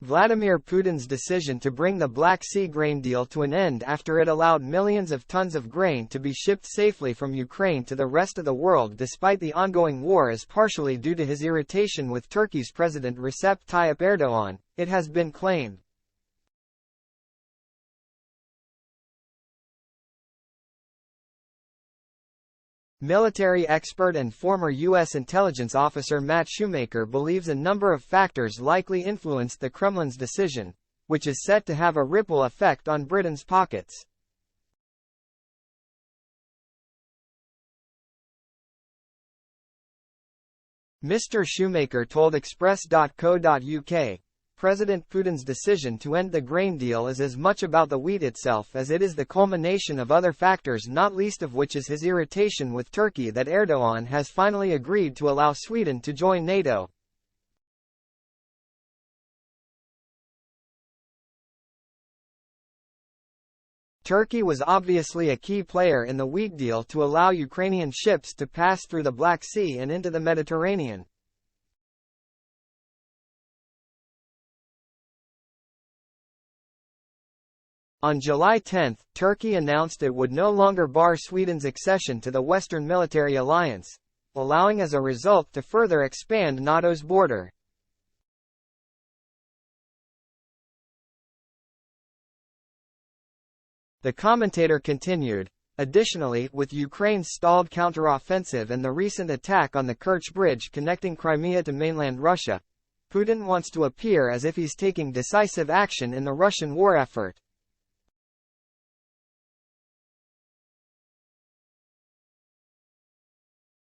Vladimir Putin's decision to bring the Black Sea grain deal to an end after it allowed millions of tons of grain to be shipped safely from Ukraine to the rest of the world despite the ongoing war is partially due to his irritation with Turkey's President Recep Tayyip Erdogan, it has been claimed. Military expert and former U.S. intelligence officer Matt Shoemaker believes a number of factors likely influenced the Kremlin's decision, which is set to have a ripple effect on Britain's pockets. Mr. Shoemaker told Express.co.uk, President Putin's decision to end the grain deal is as much about the wheat itself as it is the culmination of other factors, not least of which is his irritation with Turkey that Erdogan has finally agreed to allow Sweden to join NATO. Turkey was obviously a key player in the wheat deal to allow Ukrainian ships to pass through the Black Sea and into the Mediterranean. On July 10, Turkey announced it would no longer bar Sweden's accession to the Western Military Alliance, allowing as a result to further expand NATO's border. The commentator continued, additionally, with Ukraine's stalled counteroffensive and the recent attack on the Kerch Bridge connecting Crimea to mainland Russia, Putin wants to appear as if he's taking decisive action in the Russian war effort.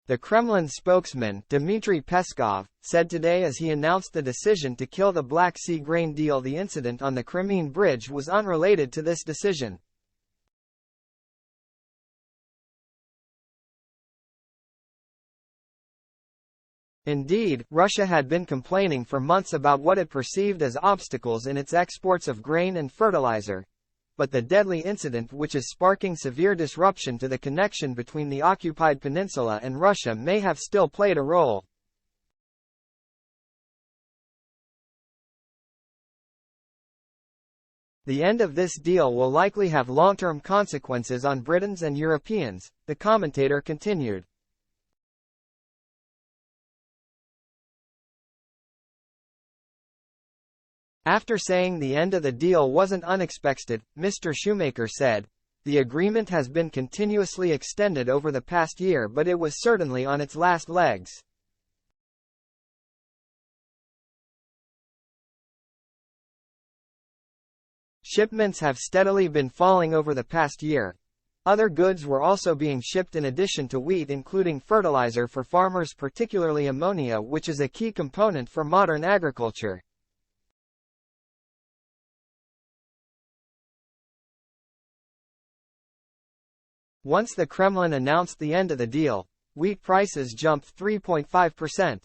The Kremlin spokesman, Dmitry Peskov, said today as he announced the decision to kill the Black Sea grain deal the incident on the Crimean Bridge was unrelated to this decision. Indeed, Russia had been complaining for months about what it perceived as obstacles in its exports of grain and fertilizer. But the deadly incident which is sparking severe disruption to the connection between the occupied peninsula and Russia may have still played a role. The end of this deal will likely have long-term consequences on Britons and Europeans, the commentator continued. After saying the end of the deal wasn't unexpected, Mr. Shoemaker said, the agreement has been continuously extended over the past year, but it was certainly on its last legs. Shipments have steadily been falling over the past year. Other goods were also being shipped in addition to wheat, including fertilizer for farmers, particularly ammonia, which is a key component for modern agriculture. Once the Kremlin announced the end of the deal, wheat prices jumped 3.5%.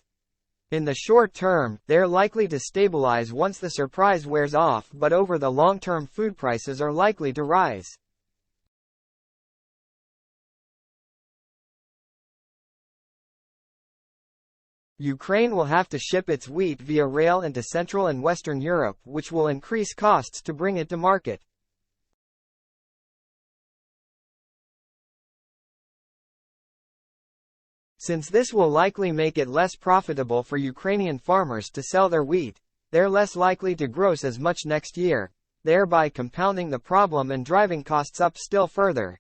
In the short term, they're likely to stabilize once the surprise wears off, but over the long term food prices are likely to rise. Ukraine will have to ship its wheat via rail into Central and Western Europe, which will increase costs to bring it to market. Since this will likely make it less profitable for Ukrainian farmers to sell their wheat, they're less likely to grow as much next year, thereby compounding the problem and driving costs up still further.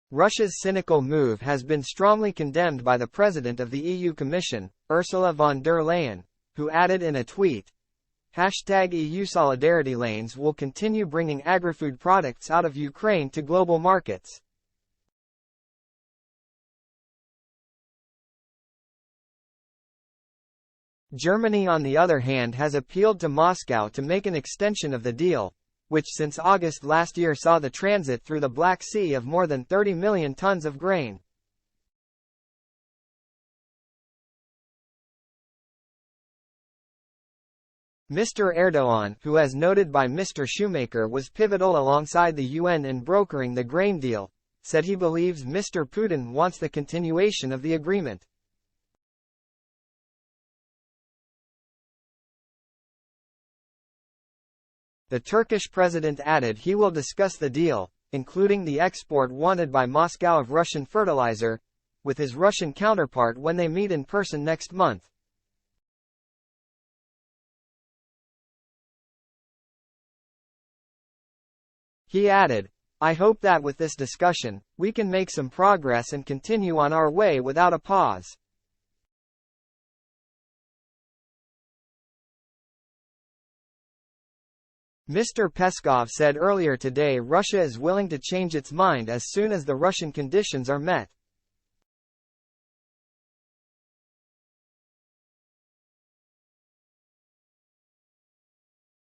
Russia's cynical move has been strongly condemned by the President of the EU Commission, Ursula von der Leyen, who added in a tweet, #EU solidarity lanes will continue bringing agri-food products out of Ukraine to global markets. Germany, on the other hand, has appealed to Moscow to make an extension of the deal, which since August last year saw the transit through the Black Sea of more than 30 million tons of grain. Mr. Erdogan, who as noted by Mr. Shoemaker was pivotal alongside the UN in brokering the grain deal, said he believes Mr. Putin wants the continuation of the agreement. The Turkish president added he will discuss the deal, including the export wanted by Moscow of Russian fertilizer, with his Russian counterpart when they meet in person next month. He added, "I hope that with this discussion, we can make some progress and continue on our way without a pause." Mr. Peskov said earlier today Russia is willing to change its mind as soon as the Russian conditions are met.